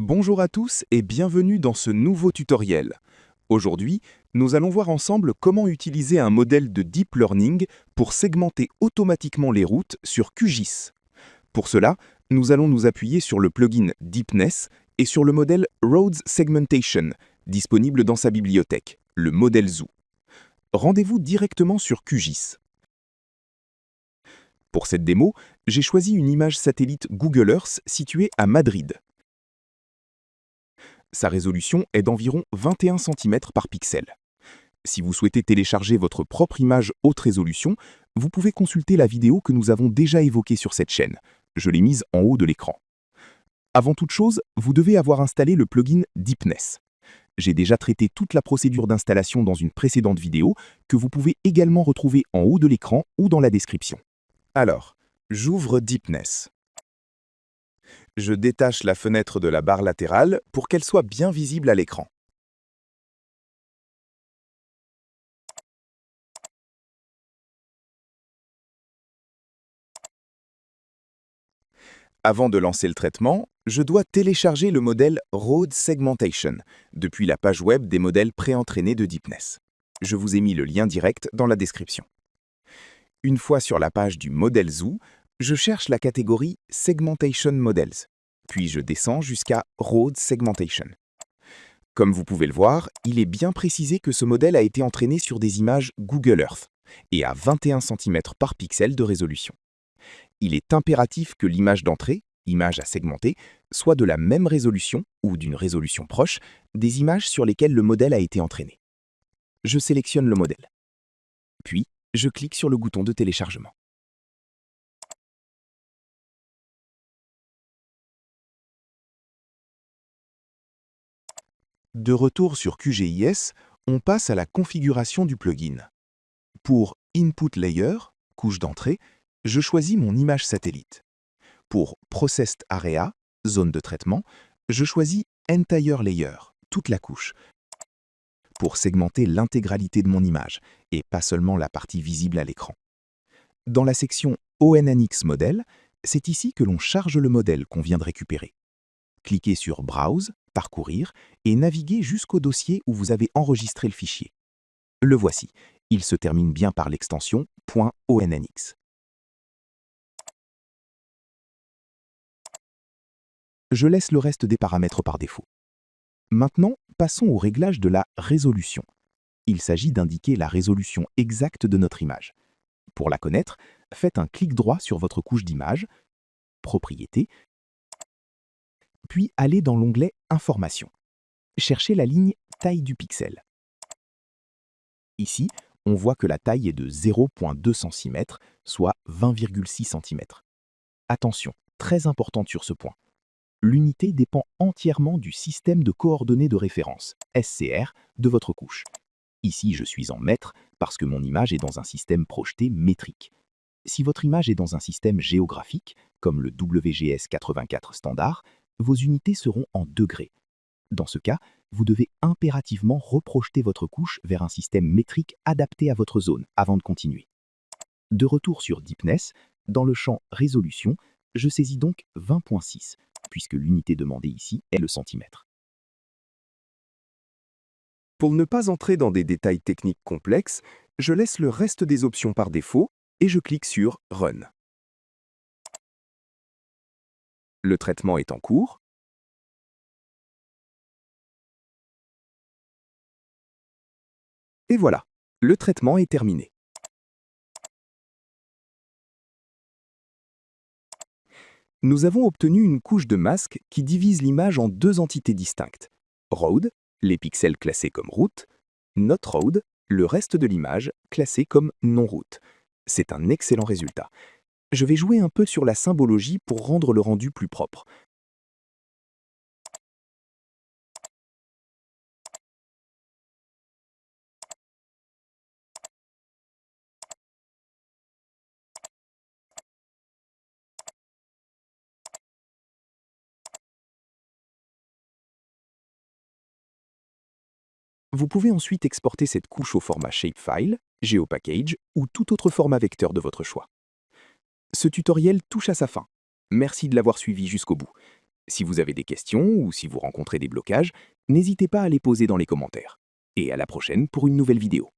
Bonjour à tous et bienvenue dans ce nouveau tutoriel. Aujourd'hui, nous allons voir ensemble comment utiliser un modèle de Deep Learning pour segmenter automatiquement les routes sur QGIS. Pour cela, nous allons nous appuyer sur le plugin Deepness et sur le modèle Roads Segmentation, disponible dans sa bibliothèque, le modèle Zoo. Rendez-vous directement sur QGIS. Pour cette démo, j'ai choisi une image satellite Google Earth située à Madrid. Sa résolution est d'environ 21 cm par pixel. Si vous souhaitez télécharger votre propre image haute résolution, vous pouvez consulter la vidéo que nous avons déjà évoquée sur cette chaîne. Je l'ai mise en haut de l'écran. Avant toute chose, vous devez avoir installé le plugin Deepness. J'ai déjà traité toute la procédure d'installation dans une précédente vidéo que vous pouvez également retrouver en haut de l'écran ou dans la description. Alors, j'ouvre Deepness. Je détache la fenêtre de la barre latérale pour qu'elle soit bien visible à l'écran. Avant de lancer le traitement, je dois télécharger le modèle Road Segmentation depuis la page web des modèles préentraînés de Deepness. Je vous ai mis le lien direct dans la description. Une fois sur la page du modèle Zoo, je cherche la catégorie Segmentation Models, puis je descends jusqu'à Road Segmentation. Comme vous pouvez le voir, il est bien précisé que ce modèle a été entraîné sur des images Google Earth et à 21 cm par pixel de résolution. Il est impératif que l'image d'entrée, image à segmenter, soit de la même résolution ou d'une résolution proche des images sur lesquelles le modèle a été entraîné. Je sélectionne le modèle. Puis, je clique sur le bouton de téléchargement. De retour sur QGIS, on passe à la configuration du plugin. Pour Input Layer, couche d'entrée, je choisis mon image satellite. Pour Processed Area, zone de traitement, je choisis Entire Layer, toute la couche, pour segmenter l'intégralité de mon image et pas seulement la partie visible à l'écran. Dans la section ONNX Model, c'est ici que l'on charge le modèle qu'on vient de récupérer. Cliquez sur Browse, Parcourir et naviguez jusqu'au dossier où vous avez enregistré le fichier. Le voici. Il se termine bien par l'extension .onNX. Je laisse le reste des paramètres par défaut. Maintenant, passons au réglage de la résolution. Il s'agit d'indiquer la résolution exacte de notre image. Pour la connaître, faites un clic droit sur votre couche d'image, Propriétés, puis allez dans l'onglet Informations. Cherchez la ligne Taille du pixel. Ici, on voit que la taille est de 0,2 cm, soit 20,6 cm. Attention, très importante sur ce point. L'unité dépend entièrement du système de coordonnées de référence, SCR, de votre couche. Ici, je suis en mètres parce que mon image est dans un système projeté métrique. Si votre image est dans un système géographique, comme le WGS 84 standard, vos unités seront en degrés. Dans ce cas, vous devez impérativement reprojeter votre couche vers un système métrique adapté à votre zone avant de continuer. De retour sur Deepness, dans le champ Résolution, je saisis donc 20.6, puisque l'unité demandée ici est le centimètre. Pour ne pas entrer dans des détails techniques complexes, je laisse le reste des options par défaut et je clique sur Run. Le traitement est en cours. Et voilà, le traitement est terminé. Nous avons obtenu une couche de masque qui divise l'image en deux entités distinctes. Road, les pixels classés comme route, Not Road, le reste de l'image classé comme non-route. C'est un excellent résultat. Je vais jouer un peu sur la symbologie pour rendre le rendu plus propre. Vous pouvez ensuite exporter cette couche au format Shapefile, GeoPackage ou tout autre format vecteur de votre choix. Ce tutoriel touche à sa fin. Merci de l'avoir suivi jusqu'au bout. Si vous avez des questions ou si vous rencontrez des blocages, n'hésitez pas à les poser dans les commentaires. Et à la prochaine pour une nouvelle vidéo.